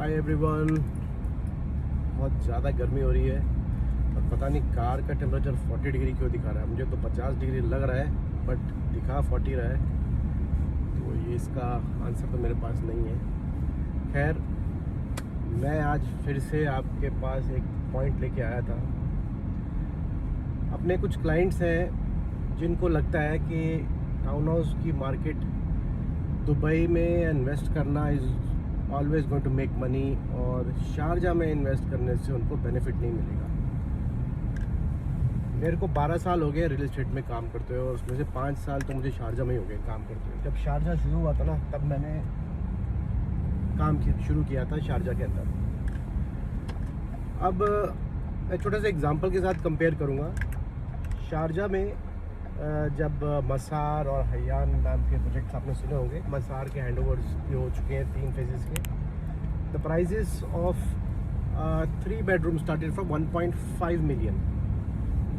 Hi everyone. बहुत ज़्यादा गर्मी हो रही है और पता नहीं कार का टेम्परेचर 40 डिग्री क्यों दिखा रहा है। मुझे तो 50 डिग्री लग रहा है बट दिखा 40 रहा है, तो ये इसका आंसर तो मेरे पास नहीं है। खैर, मैं आज फिर से आपके पास एक पॉइंट लेके आया था। अपने कुछ क्लाइंट्स हैं जिनको लगता है कि टाउन हाउस की मार्केट दुबई में इन्वेस्ट करना is always going to make money और शारजा में इन्वेस्ट करने से उनको बेनिफिट नहीं मिलेगा। मेरे को 12 साल हो गए रियल एस्टेट में काम करते हुए और उसमें से 5 साल तो मुझे शारजा में ही हो गए काम करते हुए। जब शारजा शुरू हुआ था ना, तब मैंने काम शुरू किया था शारजा के अंदर। अब मैं छोटे से एग्जांपल के साथ कंपेयर करूँगा। शारजा में जब मसार और हयान नाम के प्रोजेक्ट्स आपने सुने होंगे, मसार के हैंडओवर्स भी हो चुके हैं 3 फेजेस के। The prices of 3 bedroom started from 1.5 million,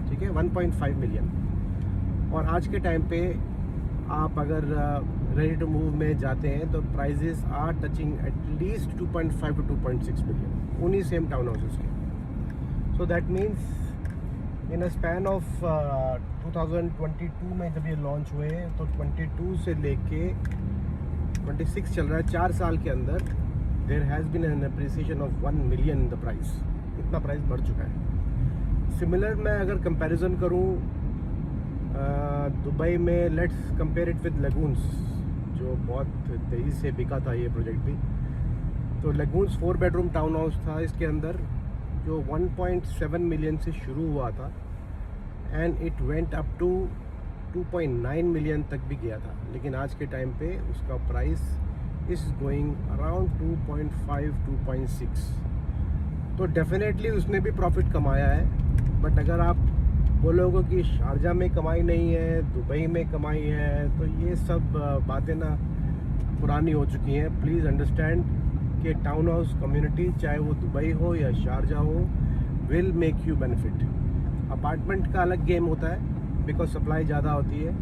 ठीक है, 1.5 मिलियन। और आज के टाइम पे आप अगर रेडी टू मूव में जाते हैं तो prices are touching at least 2.5 to 2.6 million उन्हीं सेम टाउन हाउसेस के। So that means in a span of 2022 में जब ये लॉन्च हुए तो 22 से लेके 26 चल रहा है, 4 साल के अंदर there has been an appreciation of 1 million in the price. इतना प्राइस बढ़ चुका है। सिमिलर मैं अगर कंपैरिजन करूं दुबई में, let's compare it with lagoons, जो बहुत तेज़ी से बिका था ये प्रोजेक्ट भी। तो लगून्स 4 बेडरूम टाउन हाउस था, इसके अंदर जो 1.7 मिलियन से शुरू हुआ था and it went up to 2.9 million तक भी गया था। लेकिन आज के टाइम पे उसका प्राइस इज़ गोइंग अराउंड 2.5-2.6। तो डेफिनेटली उसने भी प्रॉफिट कमाया है। बट अगर आप बोलोगे कि शारजा में कमाई नहीं है, दुबई में कमाई है, तो ये सब बातें ना पुरानी हो चुकी हैं। प्लीज़ अंडरस्टैंड कि टाउन हाउस कम्युनिटी, चाहे वो दुबई हो या शारजा हो, will make you benefit. Apartment का अलग गेम होता है बिकॉज सप्लाई ज़्यादा होती है,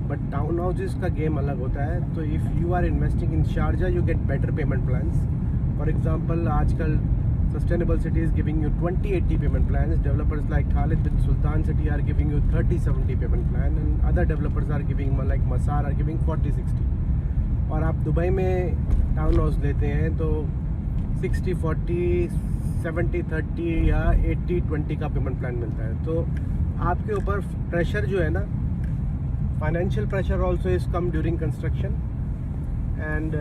बट टाउन हाउसेस का गेम अलग होता है। तो if you are investing in Sharjah you get better payment plans. For example, आजकल sustainable city is giving you 20-80 payment plans. Developers like Khalid bin Sultan city are giving you 30-70 payment plan and other developers are giving like Masaar are giving 40-60। और आप Dubai में town house लेते हैं तो 60-40, 70-30 या 80-20 का payment plan मिलता है। तो आपके ऊपर प्रेशर जो है ना, financial pressure also is come during construction and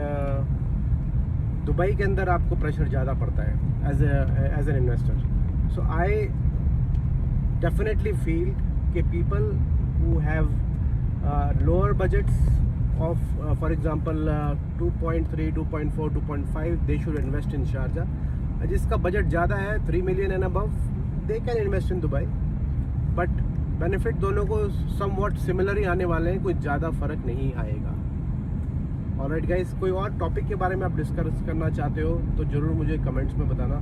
Dubai के अंदर आपको प्रेशर ज़्यादा पड़ता है as an investor. So I definitely feel कि people who have lower budgets of for example 2.3, 2.4, 2.5 they should invest in Sharjah. जिसका बजट ज़्यादा है 3 million and above, they can invest in Dubai, but benefit दोनों को somewhat similar ही आने वाले हैं, कोई ज़्यादा फ़र्क नहीं आएगा। ऑलराइट गाइस, कोई और टॉपिक के बारे में आप डिस्कस करना चाहते हो तो ज़रूर मुझे कमेंट्स में बताना,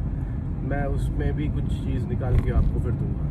मैं उसमें भी कुछ चीज़ निकाल के आपको फिर दूंगा।